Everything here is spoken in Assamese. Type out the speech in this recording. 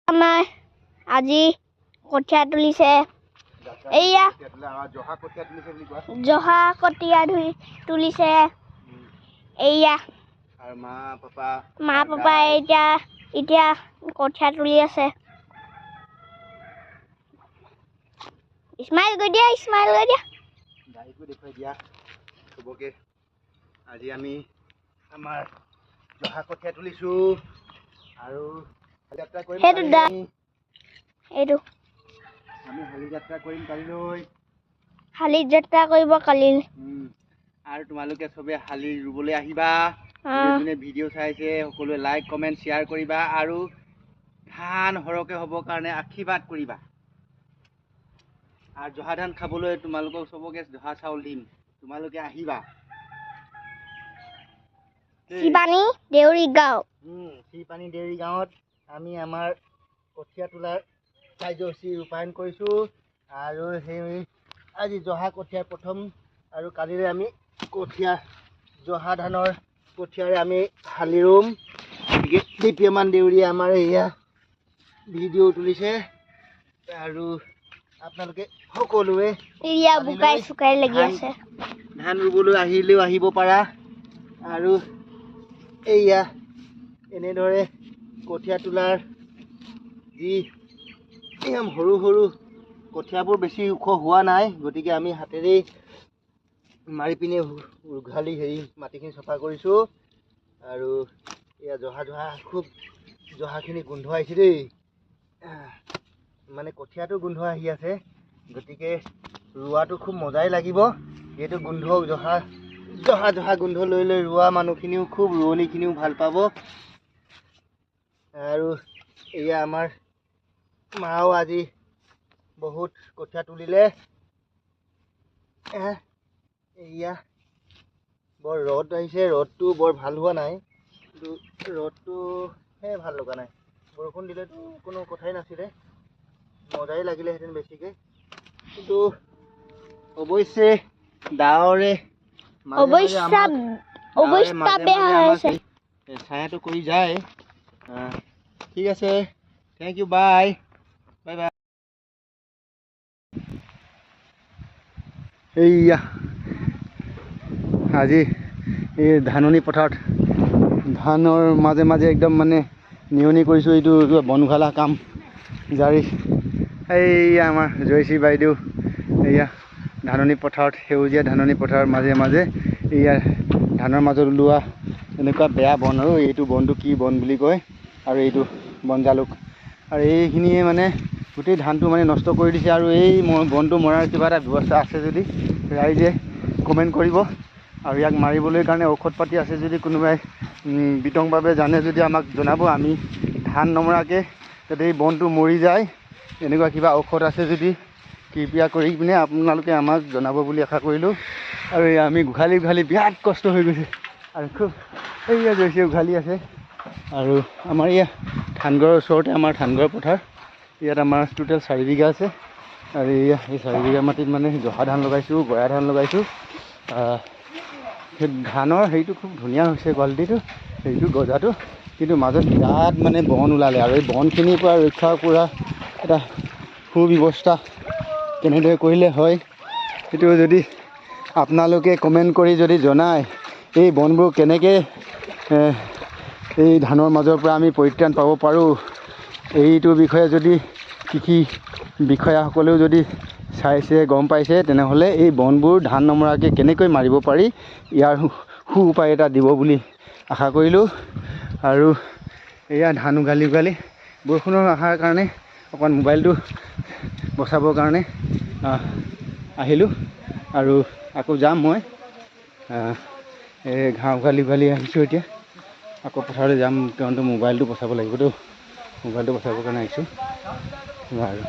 আমাৰ আজি কঠীয়া তুলিছে এইয়া জহা কঠীয়া তুলিছে এইয়া আৰু মা পাপা এতিয়া কঠীয়া তুলি আছে স্মাইল কৰি দিয়া দাইকো দেখুৱাই দিয়া চবকে আজি আমি আমাৰ জহা কঠীয়া তুলিছো আৰু যাত্ৰা কৰিম এইটো আমি হালি যাত্ৰা কৰিম কালিলৈ হালি যাত্ৰা কৰিব কালি আৰু তোমালোকে সবে হালি ৰুবলৈ আহিবা যোনে ভিডিঅ' চাইছে সকলোৱে লাইক কমেণ্ট শ্বেয়াৰ কৰিবা আৰু ধান সৰহকৈ হ'বৰ কাৰণে আশীৰ্বাদ কৰিবা আৰু জহা ধান খাবলৈ তোমালোকক সবকে জহা চাউল দিম তোমালোকে আহিবা শিপানী দেউৰী গাঁৱত আমি আমাৰ কঠীয়া তোলাৰ কাৰ্যসূচী ৰূপায়ণ কৰিছোঁ আৰু সেই আজি জহা কঠীয়াৰ প্ৰথম আৰু কালিৰে আমি জহা ধানৰ কঠীয়াৰে আমি হালি ৰুম গতিকে দীপ্যমান দেউৰীয়ে আমাৰ এয়া ভিডিঅ' তুলিছে আৰু আপোনালোকে সকলোৱে ধান ৰুবলৈ আহিলেও আহিব পাৰা আৰু এয়া এনেদৰে কঠীয়া তোলাৰ যি সৰু সৰু কঠীয়াবোৰ বেছি ওখ হোৱা নাই গতিকে আমি হাতেৰেই মাৰি পিনে উঘালি মাটিখিনি চফা কৰিছোঁ আৰু এয়া খুব জহাখিনি গোন্ধ আহিছে দেই মানে কঠীয়াটো গোন্ধ আহি আছে গতিকে ৰোৱাটো খুব মজাই লাগিব এইটো গোন্ধ জহা গোন্ধ লৈ ৰোৱা মানুহখিনিও খুব ৰোৱনীখিনিও ভাল পাব আৰু এয়া আমাৰ মাও আজি বহুত কঠীয়া তুলিলে এয়া বৰ ৰ'দ আহিছে ৰ'দটো বৰ ভাল হোৱা নাই কিন্তু ৰ'দটোহে ভাল লগা নাই বৰষুণ দিলেতো কোনো কথাই নাছিলে মজাই লাগিলেহেঁতেন বেছিকৈ কিন্তু অৱশ্যে ডাৱৰে ছায়াটো কৰি যায় ঠিক আছে থেংক ইউ বাই এইয়া আজি এই ধাননি পথাৰত ধানৰ মাজে মাজে একদম মানে নিয়নি কৰিছোঁ এইটো বনঘালা কাম জাৰি এইয়া আমাৰ জয়শ্ৰী বাইদেউ এয়া ধাননি পথাৰত সেউজীয়া ধাননি পথাৰৰ মাজে মাজে এয়া ধানৰ মাজত ওলোৱা এনেকুৱা বেয়া বন আৰু এইটো বনটো কি বন বুলি কয় আৰু এইটো বন জালুক আৰু এইখিনিয়ে মানে গোটেই ধানটো মানে নষ্ট কৰি দিছে আৰু এই বনটো মৰাৰ কিবা এটা ব্যৱস্থা আছে যদি ৰাইজে কমেণ্ট কৰিব আৰু ইয়াক মাৰিবলৈ কাৰণে ঔষধ পাতি আছে যদি কোনোবাই বিতংভাৱে জানে যদি আমাক জনাব আমি ধান নমৰাকৈ যাতে এই বনটো মৰি যায় এনেকুৱা কিবা ঔষধ আছে যদি কৃপা কৰি পিনে আপোনালোকে আমাক জনাব বুলি আশা কৰিলোঁ আৰু আমি উঘালি বিৰাট কষ্ট হৈ গৈছে আৰু খুব এইয়া জয়শ্ৰী উঘালি আছে আৰু আমাৰ এয়া ধানগড়ৰ ওচৰতে আমাৰ ধানগড় পথাৰ ইয়াত আমাৰ টোটেল 4 বিঘা আছে আৰু এয়া এই 4 বিঘা মাটিত মানে জহা ধান লগাইছোঁ গয়া ধান লগাইছোঁ সেই ধানৰ হেৰিটো খুব ধুনীয়া হৈছে কোৱালিটিটো হেৰিটো গজাটো কিন্তু মাজত বিৰাট মানে বন ওলালে আৰু এই বনখিনিৰ পৰা ৰক্ষা কৰা এটা সুব্যৱস্থা কেনেদৰে কৰিলে হয় সেইটো যদি আপোনালোকে কমেণ্ট কৰি যদি জনায় এই বনবোৰ কেনেকৈ এই ধানৰ মাজৰ পৰা আমি পৰিত্ৰাণ পাব পাৰোঁ এইটোৰ বিষয়ে যদি কৃষি বিষয়াসকলেও যদি চাইছে গম পাইছে তেনেহ'লে এই বনবোৰ ধান নমৰাকৈ কেনেকৈ মাৰিব পাৰি ইয়াৰ সু উপায় এটা দিব বুলি আশা কৰিলোঁ আৰু এয়া ধান উঘালি বৰষুণৰ অহাৰ কাৰণে অকণমান মোবাইলটো বচাবৰ কাৰণে আহিলোঁ আৰু আকৌ যাম মই এই ঘাঁহ উঘালি আহিছোঁ এতিয়া আকৌ পথাৰলৈ যাম কাৰণ মোবাইলটো বচাব লাগিবতো মোবাইলটো বচাবৰ কাৰণে আহিছোঁ আৰু